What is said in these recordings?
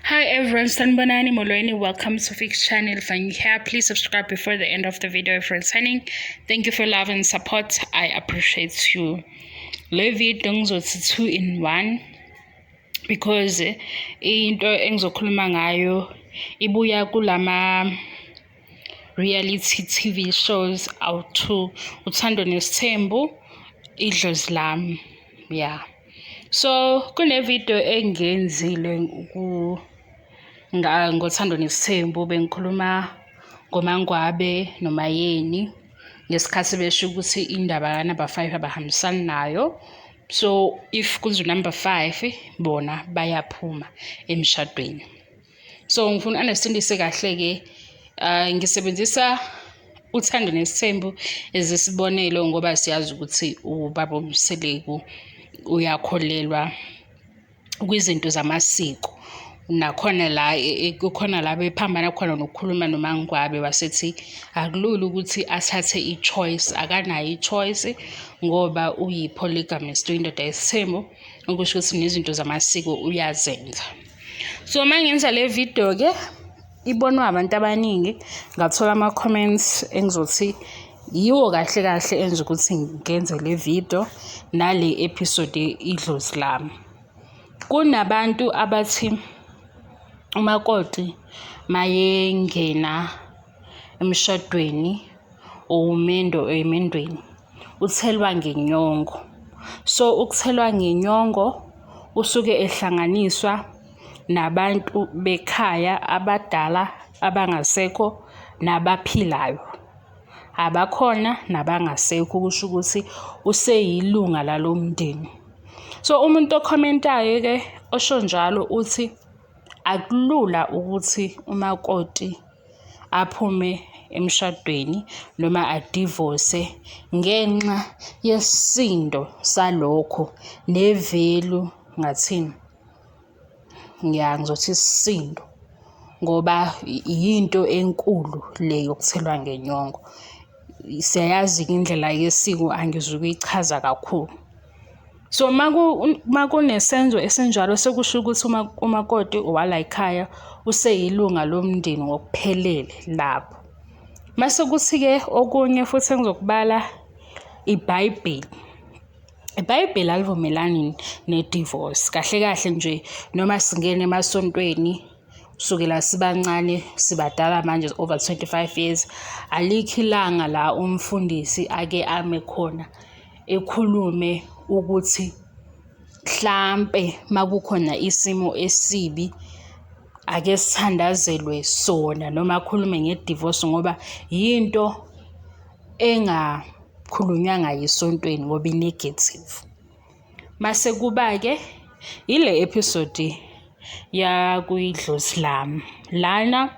Hi everyone, Sanibonani Molweni. Welcome to Fix channel. If you're here, please subscribe before the end of the video. If you're signing, thank you for love and support. I appreciate you. Le video ngizothi 2 in 1 because into engizokhuluma ngayo ibuya kulama reality TV shows awuthu Uthando Nes'thembu, Idlozi lam. Yeah. So kune video engenzile ngothando nesithembu bengikhuluma ngomangwabe nomayeni ngesikhathi besho ukuthi indaba ka number 5 abahambisani nayo. So if kuzo number 5 bona bayaphuma emshadweni. So ngifuna understandise kahle ke ngisebenzisa Uthando Nes'thembu ezisibonelo ngoba siyazi ukuthi ubaba Mseleku uyakholelwa kwizinto zamasiko. Nakhona la kukhona la bephambana khona nokukhuluma noMangwabe wasethi akulula ukuthi athathe ichoice, akanayo ichoice ngoba uyipolygamist, uyindoda yesithembu, okusho ukuthi nezinto zamasiko uyazenza. So mangenza le video ke ibonwa abantu abaningi, ngathola ama comments engizothi yiwo kahle kahle enza ukuthi ngenze le video nale episode Idlozi lam. Kunabantu abathi umakoti mayengena emshadweni emendweni uthelwa ngenyongo. So ukuthelwa ngenyongo usuke ehlanganiswa nabantu bekhaya abadala abangasekho nabaphilayo, abakhona nabangasekho, kusho ukuthi useyilunga lalomndeni. So umuntu okhomentayo ke osho njalo uthi akulula ukuthi umakoti aphume emshadweni noma adivorce ngenxa yesindo salokho nevelu ngathini, ngizothi isisindo ngoba yinto enkulu le yokuthelwa ngenyongo. Siyayazi indlela yesiko angizukuyichaza kakhulu. So makunesenzo esenjalo sekusho ukuthi umakoti owala ekhaya useyilunga lomndeni ngokuphelele lapho. Mase kuthi ke okunye futhi engizokubala iBhayibheli. iBhayibheli alivumelani ne-divorce kahle kahle nje, noma singene emasontweni kusukela sibancane sibadala manje over 25 years, alikho ilanga la umfundisi ake ame khona ekhulume ukuthi mhlambe makukhona isimo esibi ake sithandazelwe sona, noma akhulume ngedivorce ngoba yinto engakhulunywanga yisontweni ngoba inegative. Mase kuba ke ile episode ya kuIdlozi lam lana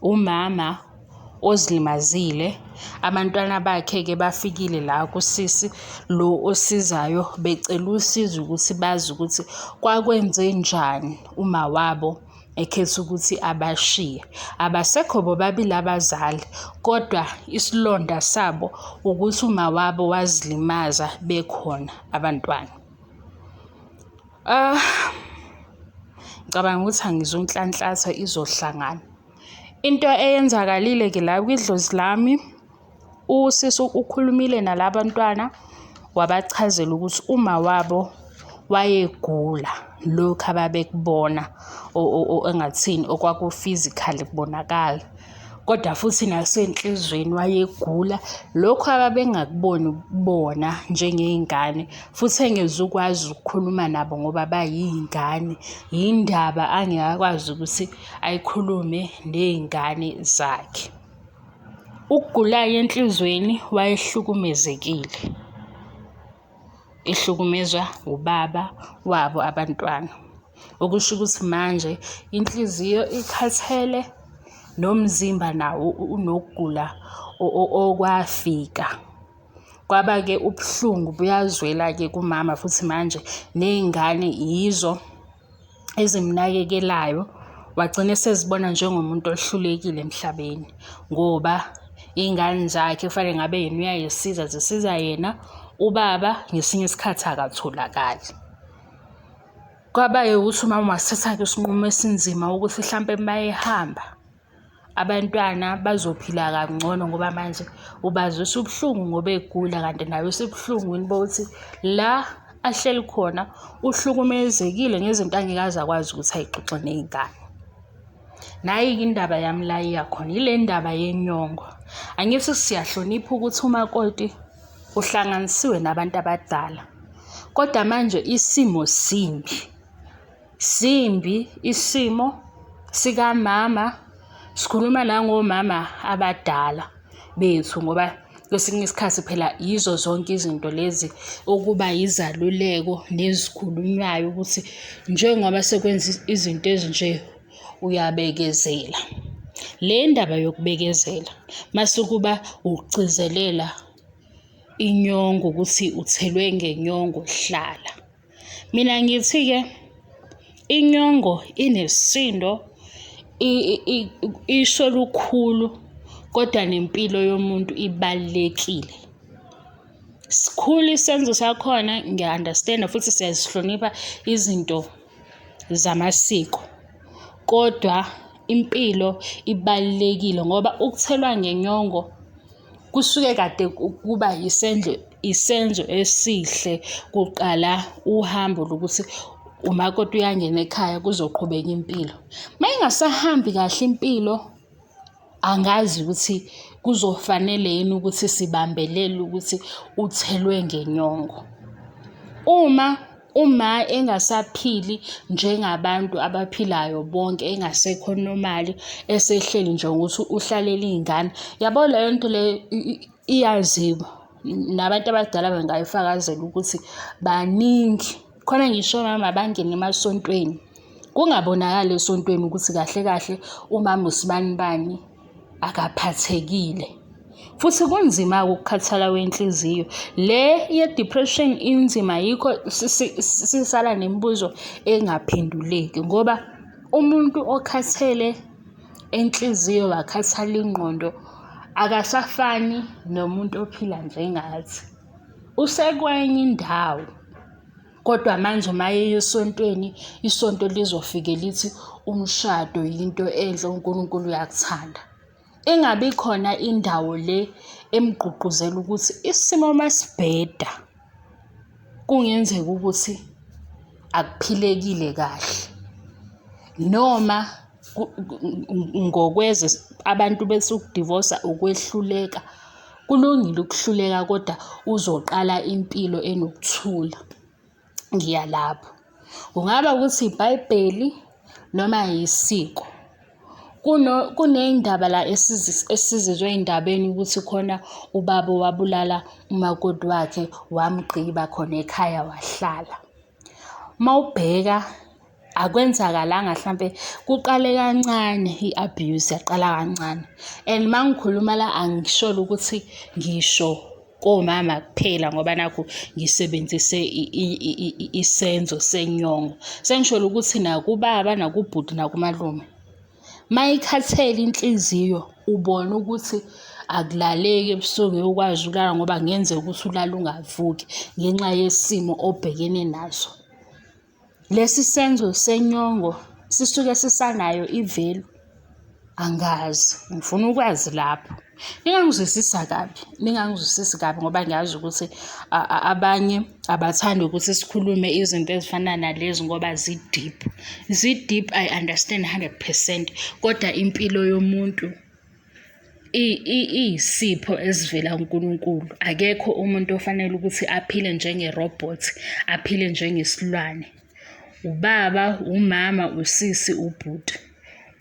umama ozilimazile, abantwana bakhe ke bafikile la kusisi lo osizayo becela usizo ukuthi bazi ukuthi kwakwenze njani uma wabo ekhetha ukuthi abashiye. Abasekho bobabili abazali, kodwa isilonda sabo ukuthi uma wabo wazilimaza bekhona abantwana. Ngicabanga ukuthi angizonhlanhlatha izohlangana. Into eyenzakalile ke la kwiDlozi lami, usisi ukhulumile nalabantwana wabachazela ukuthi uma wabo wayegula lokho ababekubona engathini okwaku physically kubonakala, kodwa futhi nasenhlizweni wayegula lokho ababengakuboni bona njengezingane, futhi engezukwazi ukukhuluma nabo ngoba bayizingane, indaba angekwazi ukuthi ayikhulume nezingane zakhe. Ukugulayo enhlizweni wayehlukumezekile, ehlukumezwa ubaba wabo abantwana, okusho ukuthi manje inhliziyo ikhathele nomzimba nawo unokugula okwafika. Kwaba ke ubuhlungu buyazwela ke kumama, futhi manje nezingane yizo ezimnakekelayo, wagcina sezibona njengomuntu ohlulekile emhlabeni ngoba izingane zakhe kufanele ngabe yena uyayisiza, zisiza yena, ubaba ngesinye isikhathi akatholakali. Kwabaye ukuthi umama wasithatha-ke isinqumo esinzima ukuthi mhlampe mayehamba abantwana bazophila kangcono ngoba manje ubazwisa ubuhlungu ngoba egula kanti nawe usebuhlungwini bokuthi la ahleli khona uhlukumezekile ngezinto angeke akwazi ukuthi ayixoxe ney'ngane. Nayi-ke indaba yami la iyakhona ile ndaba yenyongo. Angithi siyahlonipha ukuthi umakoti uhlanganisiwe nabantu abadala, kodwa manje isimo simbi isimo sikamama. Sikhuluma nangomama abadala bethu ngoba kwesinye isikhathi phela yizo zonke izinto lezi okuba izaluleko nezikhulunywayo ukuthi njengoba sekwenza izinto ezinje uyabekezela. Le ndaba yokubekezela masukuba ukugcizelela inyongo ukuthi uthelwe ngenyongo, hlala. Mina ngithi-ke inyongo inesisindo, isho lukhulu, kodwa nempilo yomuntu ibalulekile. Sikhulu isenzo sakhona, ngiya-understand futhi siyazihlonipha izinto zamasiko, kodwa impilo ibalulekile ngoba ukuthelwa ngenyongo kusuke kade kuba isenzo esihle kuqala uhambo lokuthi umakoti uyangena ekhaya kuzoqhubeka impilo. Mayingasahambi kahle impilo, angazi ukuthi kuzofanele yini ukuthi sibambelele ukuthi uthelwe ngenyongo. Uma engasaphili njengabantu abaphilayo bonke, engasekho normally, esehleli nje ukuthi uhlalele iy'ngane, yabo leyo nto leyo iyaziwa nabantu abadala bengayifakazela ukuthi baningi. Khona ngisho mama bangena emasontweni, kungabonakali esontweni ukuthi kahle kahle umama usibanibani akaphathekile. Futhi kunzima-ke ukukhathala kwenhliziyo. Le ye-depression inzima, yikho sisala nemibuzo engaphenduleki ngoba umuntu okhathele enhliziyo wakhathala ingqondo akasafani nomuntu ophila njengathi. Usekwenye indawo, kodwa manje uma eya esontweni, isonto lizofike lithi umshado yinto enhle, uNkulunkulu uyakuthanda. Ingabi khona indawo le emgqugquzela ukuthi isimo masibheda kungenzeka ukuthi akuphilekile kahle, noma ngokweze abantu bethi ukudivosa ukwehluleka. Kulungile ukuhluleka, kodwa uzoqala impilo enokuthula. Ngiya lapho, kungaba ukuthi iBhayibheli noma yisiko. Kuney'ndaba la esizizwe ey'ndabeni ukuthi khona ubaba wabulala umakoti wakhe, wamgqiba khona ekhaya wahlala. Mawubheka akwenzakalanga, hlampe kuqale kancane i-abuse, yaqala kancane. And mangikhuluma la angisholo ukuthi ngisho komama kuphela ngoba nakhu ngisebenzise isenzo senyongo. Sengisholo ukuthi nakubaba, nakubhuti, nakumalume. Mayikhathele inhliziyo, ubone ukuthi akulaleki ebusuku ukwazi ukulala ngoba kungenzeka ukuthi ulala ungavuki ngenxa yesimo obhekene naso. Lesi senzo senyongo sisuke sisanayo ivelu, angazi, ngifuna ukwazi lapho. Ningangizwisisi kabi ngoba ngiyazi ukuthi abanye abathandi ukuthi sikhulume izinto ezifana nalezi ngoba zi-deep. I understand 100%, kodwa impilo yomuntu iyisipho esivela kuNkulunkulu. Akekho umuntu ofanele ukuthi aphile njengerobot, aphile njengesilwane. Ubaba, umama, usisi, ubhuti.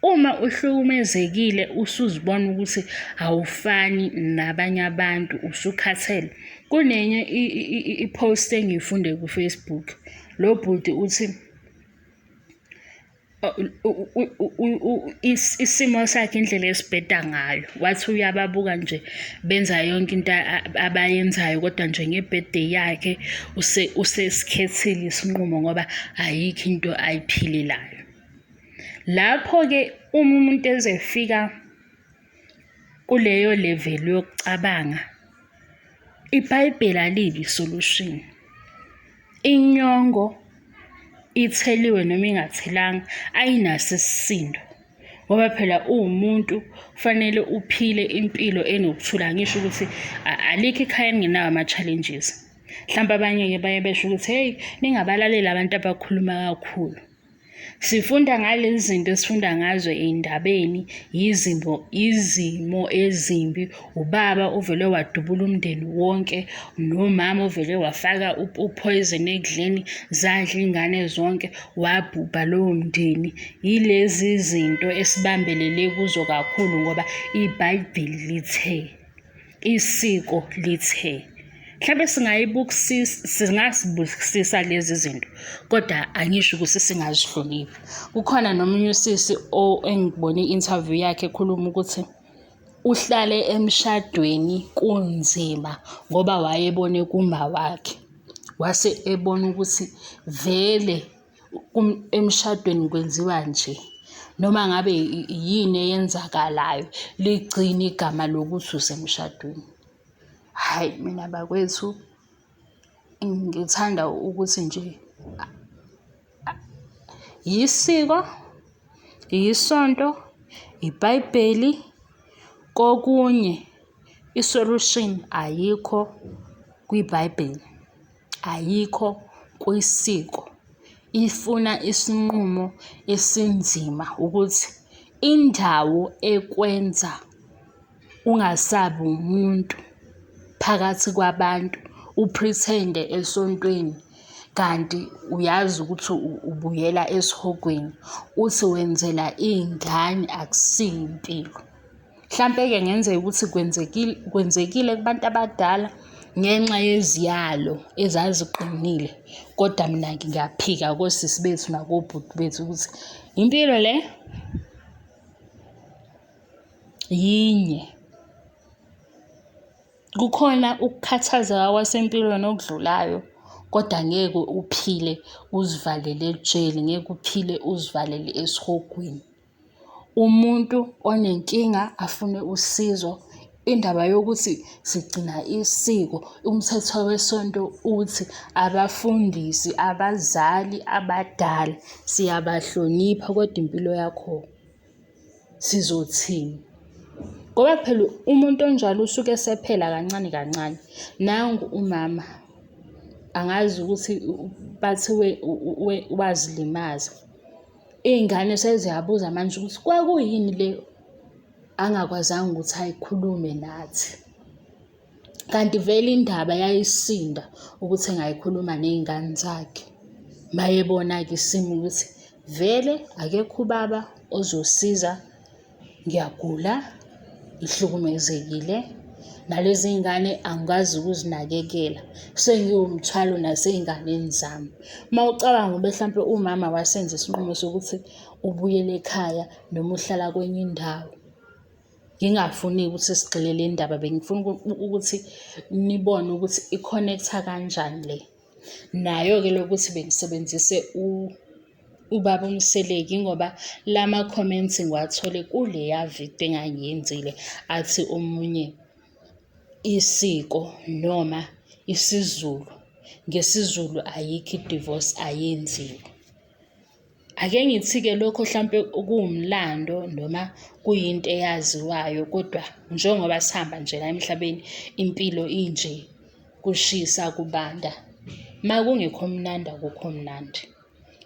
Uma uhlukumezekile usuzibona ukuthi awufani nabanye abantu, usukhathele. Kunenye i-post engiyifunde ku-Facebook. Lo bhuti uthi isimo sakhe, indlela esibheda ngayo, wathi uyababuka nje benza yonke into abayenzayo, kodwa nje nge-birthday yakhe usesikhethile isinqumo ngoba ayikho into ayiphilelayo. Lapho-ke uma umuntu ezefika kuleyo level yokucabanga, iBhayibheli alibi isolution. Inyongo itheliwe noma ingathelanga ayinaso isisindo. Ngoba phela uwumuntu kufanele uphile impilo enokuthula. Ngisho ukuthi alikho ikhaya elingenawo ama-challenges. Mhlawumbe abanye-ke baye besho ukuthi hey, ningabalaleli abantu abakhuluma kakhulu. Sifunda ngalezi zinto esifunda ngazo ey'ndabeni, izimo ezimbi. Ubaba uvele wadubula umndeni wonke, nomama uvele wafaka uphoyizeni ekudleni, zadla iy'ngane zonke, wabhubha lowo mndeni. Yilezi zinto esibambelele kuzo kakhulu ngoba iBhayibheli lithe, isiko lithe. Mhlawumbe singasibukisisa lezi zinto, kodwa angisho ukuthi singazihloniphi. Kukhona nomunye usisi engibone i-interview yakhe ekhuluma ukuthi uhlale emshadweni kunzima ngoba wayebone kumba wakhe. Wase ebona ukuthi vele emshadweni kwenziwa nje. Noma ngabe yini eyenzakalayo, ligcine igama lokuthi usemshadweni. Hayi, mina bakwethu ngithanda ukuthi nje yisiko, yisonto, iBhayibheli, kokunye isolution ayikho kwiBhayibheli, ayikho kwisiko. Ifuna isinqumo esinzima ukuthi indawo ekwenza ungasabi umuntu phakathi kwabantu, upretende esontweni kanti uyazi ukuthi ubuyela esihogweni, uthi wenzela iy'ngane akusiyo impilo. Mhlampe-ke ngenzeka ukuthi kwenzekile kubantu abadala ngenxa yeziyalo ezaziqinile, kodwa mina ngiyaphika kosisi bethu nakobhuti bethu ukuthi impilo le yinye. Kukhona ukukhathazeka kwasempilweni okudlulayo, kodwa ngeke uphile uzivalele ejele, ngeke uphile uzivalele esihogweni. Umuntu onenkinga afune usizo. Indaba yokuthi sigcina isiko, umthetho wesonto uthi abafundisi, abazali abadala siyabahlonipha, kodwa impilo yakho sizothini? Ngoba phela umuntu onjalo usuke esephela kancane kancane. Nangu umama, angazi ukuthi bathi wazilimaza. Iy'ngane seziyabuza manje ukuthi kwakuyini le angakwazanga ukuthi ayikhulume nathi. Kanti vele indaba yayisinda ukuthi engayikhuluma ney'ngane zakhe. Mayebona-ke isimo ukuthi vele akekho ubaba ozosiza, ngiyagula, ngihlukumezekile, nalezi ngane angikwazi ukuzinakekela, sengiwumthwalo nasey'nganeni zami. Uma ucabanga ube mhlampe umama wasenza isinqumo sokuthi ubuyele ekhaya noma uhlala kwenye indawo. Ngingafuni ukuthi sigxile le ndaba, bengifuna ukuthi nibone ukuthi i-connect-a kanjani le. Nayo-ke lokuthi bengisebenzise ubaba Mseleku ngoba lama-comments ngiwathole kuleya video engangiyenzile, athi omunye isiko noma isiZulu, ngesiZulu ayikho i-divorce, ayenziwe. Ake ngithi-ke lokho mhlampe kuwumlando noma kuyinto eyaziwayo, kodwa njengoba sihamba nje la emhlabeni, impilo inje, kushisa kubanda. Ma kungekho mnandi akukho mnandi.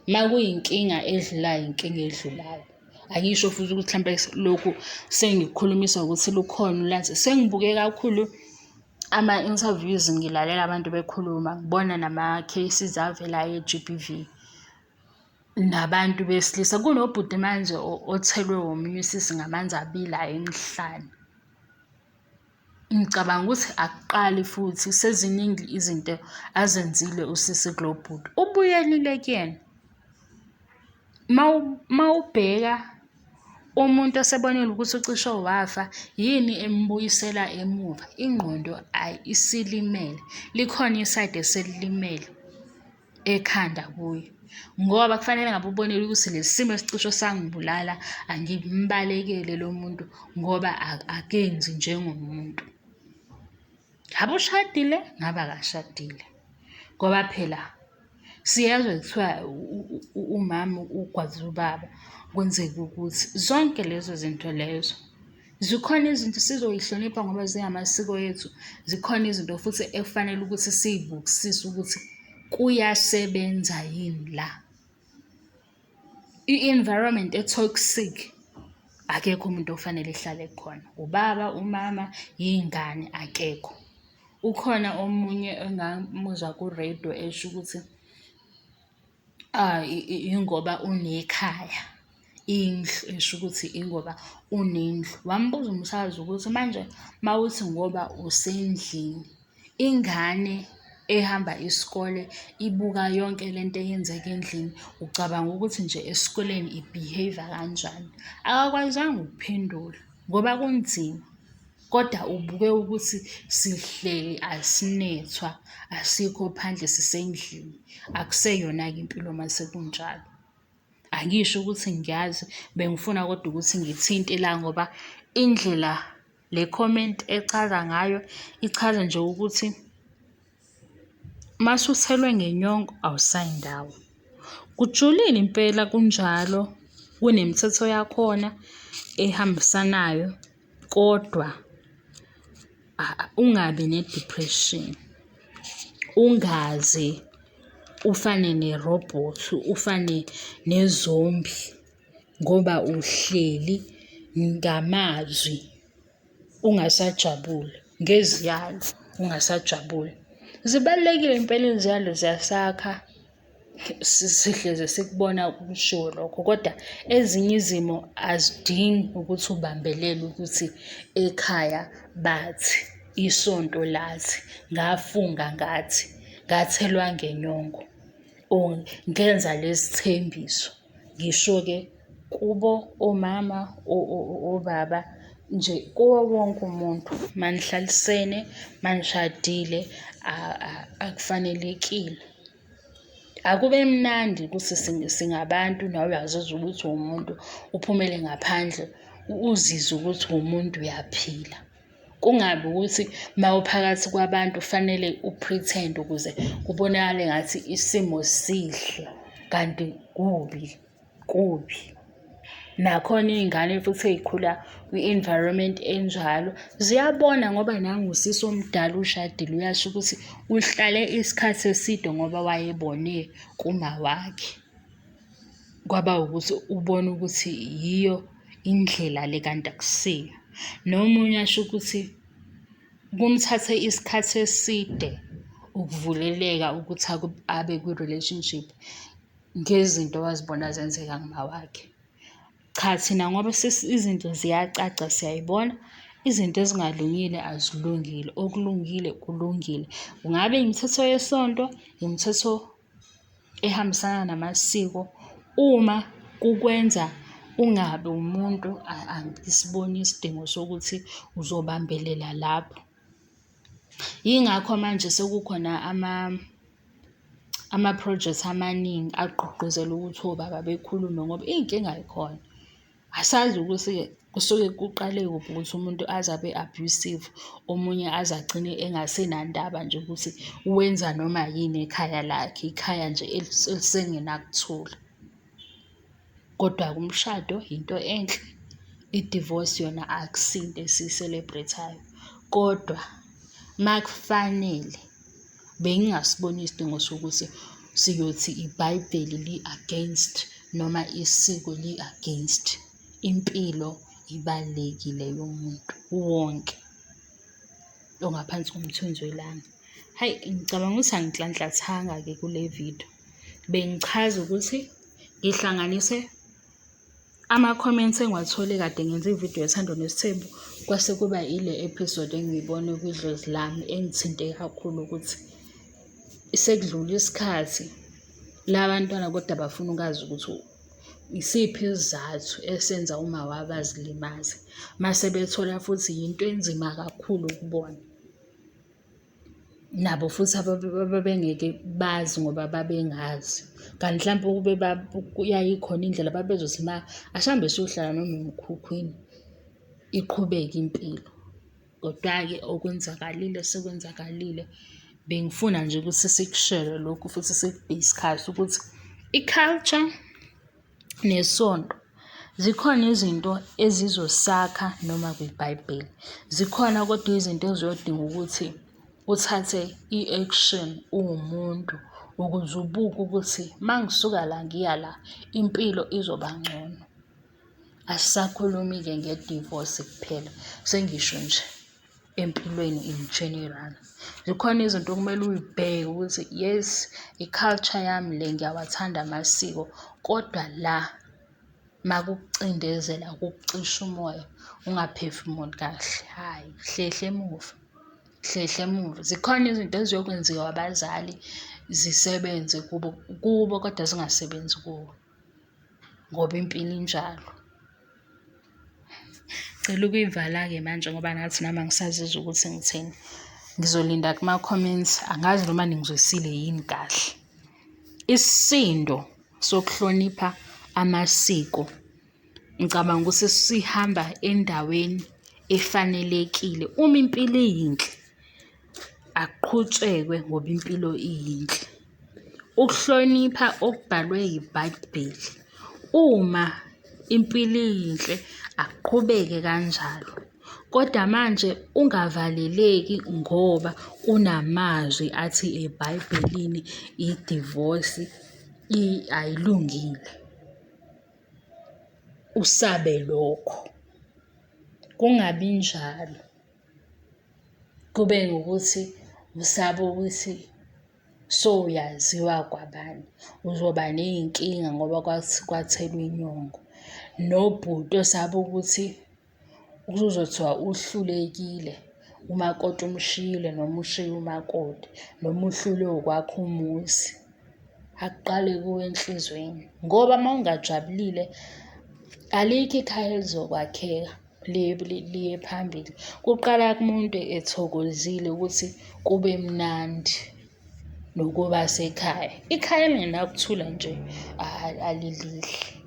Ma kuyinkinga edlulayo, inkinga edlulayo. Angisho futhi ukuthi mhlampe lokhu sengikukhulumisa ukuthi lukhona ulazi. Sengibuke kakhulu ama-interviews, ngilalela abantu bekhuluma, ngibona nama-cases avelayo e-GBV nabantu besilisa. Kunobhuti manje othelwe omunye usisi ngamanzi abilayo emhlane. Ngicabanga ukuthi akuqali futhi, seziningi izinto azenzile usisi kulo bhuti. Ubuyelile kuyena. Ma ubheka umuntu osebonile ukuthi ucishe wafa, yini embuyisela emuva? Ingqondo isilimele, likhona isayidi eselilimele ekhanda kuye. Ngoba kufanele ngabe ubonile ukuthi lesi simo esicishe sangibulala, angimbalekele lo muntu ngoba akenzi njengomuntu. Ngabe ushadile, ngabe akashadile. Ngoba phela Siyezwe kuthiwa umama ugwaza ubaba, kwenzeka ukuthi zonke lezo zinto lezo zikhona izinto sizoyihlonipha ngoba zingamasiko ethu. Zikhona izinto futhi ekufanele ukuthi siy'bukisise ukuthi kuyasebenza yini la. I-environment e-toxic akekho umuntu ofanele ehlale khona. Ubaba, umama, yingane, akekho. Ukhona omunye engamuzwa ku-radio esho ukuthi ingoba unekhaya, indlu, esho ukuthi ingoba unendlu. Wambuza umsakazi ukuthi manje mawuthi ngoba usendlini, ingane ehamba isikole ibuka yonke lento eyenzeka endlini, ucabanga ukuthi nje esikoleni i-behave kanjani? Akakwazanga ukuphendula ngoba kunzima. Kodwa ubuke ukuthi sihleli asinethwa, asikho phandle sisendlini. Akuseyona-ke impilo mase kunjalo. Angisho ukuthi ngiyazi, bengifuna kodwa ukuthi ngithinte la ngoba indlela le comment echaza ngayo ichaza nje ukuthi mase uthelwe ngenyongo awusayindawo. Kujulile impela kunjalo, kunemithetho yakhona ehambisanayo, kodwa ungabi ne-depression, ungaze ufane nerobhothi, ufane nezombi ngoba uhleli ngamazwi ungasajabule, ngeziyalo ungasajabule. Zibalulekile impela iziyalo, ziyasakha, sihleze sikubona kushiwo lokho, kodwa ezinye izimo azidingi ukuthi ubambelele ukuthi ekhaya bathi, isonto lathi, ngafunga ngathi, ngathelwa ngenyongo, or ngenza lesi thembiso. Ngisho-ke kubo omama, obaba, nje kuwo wonke umuntu, manihlalisene, manishadile, akufanelekile. Akube mnandi ukuthi singabantu nawe uyazizwa ukuthi uwumuntu, uphumele ngaphandle uzizwe ukuthi uwumuntu, uyaphila. Kungabi ukuthi mawuphakathi kwabantu kufanele u-pretend ukuze kubonakale ngathi isimo sihle, kanti kubi. Nakhona iy'ngane futhi ey'khula kwi-environment enjalo ziyabona ngoba nangu usisi omdala ushadile, uyasho ukuthi uhlale isikhathi eside ngoba wayebone kumawakhe. Kwaba ukuthi ubone ukuthi yiyo indlela le kanti akusiyo. Nomunye asho ukuthi kumthathe isikhathi eside ukuvuleleka ukuthi abe kwi-relationship ngezinto wazibona zenzeka kumawakhe. Cha, thina ngoba izinto ziyacaca, siyayibona. Izinto ezingalungile azilungile, okulungile kulungile. Kungabe imithetho yesonto, imithetho ehambisana namasiko. Uma kukwenza ungabe umuntu, angisiboni isidingo sokuthi uzobambelela lapho. Yingakho manje sekukhona ama-projects amaningi agqugquzela ukuthi obaba bekhulume ngoba inkinga ikhona. Asazi ukuthi kusuke kuqale kuphi ukuthi umuntu aze abe abusive, omunye aze agcine engasenandaba nje ukuthi wenza noma yini ekhaya lakhe, ikhaya nje elisengenakuthula. Kodwa umshado into enhle, i-divorce yona akusinto esiyi-celebrate-ayo. Kodwa makufanele bengingasiboni isidingo sokuthi siyothi iBhayibheli li-against noma isiko li-against. Impilo ibalulekile yomuntu wonke ongaphansi komthunzi welanga. Hayi, ngicabanga ukuthi angihlanhlathanga-ke kule video. Bengichaza ukuthi ngihlanganise ama-comments engiwathole kade ngenza ividiyo yothando nesithembu, kwase kuba ile episode engiyibone kwi-Idlozi lam engithinte kakhulu ukuthi sekudlula isikhathi la bantwana kodwa bafuna ukwazi ukuthi isiphi isizathu esenza umawabo azilimaze, mase bethola futhi yinto enzima kakhulu ukubona. Nabo futhi ababengeke bazi ngoba babengazi, kanti mhlawumbe kube yayikhona indlela babezothi asihambe siyohlala noma emkhukhwini iqhubeke impilo. Kodwa-ke okwenzakalile sekwenzakalile, bengifuna nje ukuthi sikushare lokhu futhi sikudiscuss ukuthi i-culture nesonto zikhona izinto ezizosakha noma kwiBhayibheli. Zikhona kodwa izinto eziyodinga ukuthi uthathe i-action uwumuntu ukuze ubuke ukuthi mangisuka la ngiya la impilo izoba ngcono. Asisakhulumi-ke nge-divorce kuphela, sengisho nje empilweni in general. Zikhona izinto okumele uy'bheke ukuthi yes, i-culture yami le ngiyawathanda amasiko, kodwa la makukucindezela kukucisha umoya ungaphefumuli kahle, hhayi hlehla emuva, hlehla emuva. Zikhona izinto eziyokwenziwa abazali zisebenze kubo kodwa zingasebenzi kuwo ngoba impilo injalo. Ngicela ukuyivala-ke manje ngoba nathi nami angisazizwa ukuthi ngitheni. Ngizolinda kuma-comments, angazi noma ningizwisile yini kahle. Isisindo sokuhlonipha amasiko, ngicabanga ukuthi sihamba endaweni efanelekile. Uma impilo iyinhle, akuqhutshekwe ngoba impilo iyinhle. Ukuhlonipha okubhalwe yiBhayibheli. Uma impilo iyinhle, akuqhubeke kanjalo. Kodwa manje ungavaleleki ngoba kunamazwi athi eBhayibhelini i-divorce ayilungile. Usabe lokho. Kungabi njalo. Kube ngukuthi usaba ukuthi soyaziwa kwabani. Uzoba ney'nkinga ngoba kwathelwa inyongo. Nobhuti osaba ukuthi uzothiwa uhlulekile umakoti umshiyile noma ushiye umakoti noma uhlule ukwakha umuzi. Akuqale kuwe enhlizweni ngoba uma ungajabulile alikho ikhaya elizokwakheka liye phambili. Kuqala kumuntu ethokozile ukuthi kube mnandi nokuba sekhaya. Ikhaya elingenakuthula nje alilihle.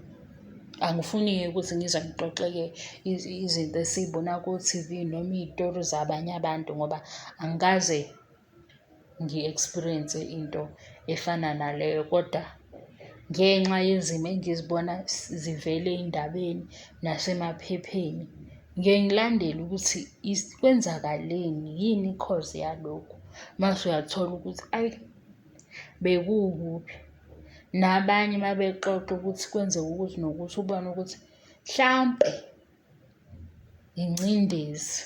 Angifuni-ke ukuthi ngize ngixoxe-ke izinto esiy'bona ku-T_V noma iy'tori zabanye abantu ngoba angikaze ngi-experience into efana naleyo, kodwa ngenxa yezimo engizibona zivela ey'ndabeni nasemaphepheni, ngike ngilandele ukuthi kwenzakaleni, yini i-cause yalokhu. Mase uyathola ukuthi ayi bekukubi. Nabanye uma bexoxa ukuthi kwenzeka ukuthi nokuthi ubone ukuthi mhlampe ingcindezi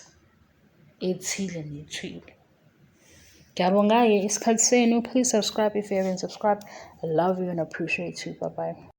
ethile nethile. Ngiyabonga-ke isikhathi senu. Please subscribe if you haven't subscribed. I love you and appreciate you. Bye bye.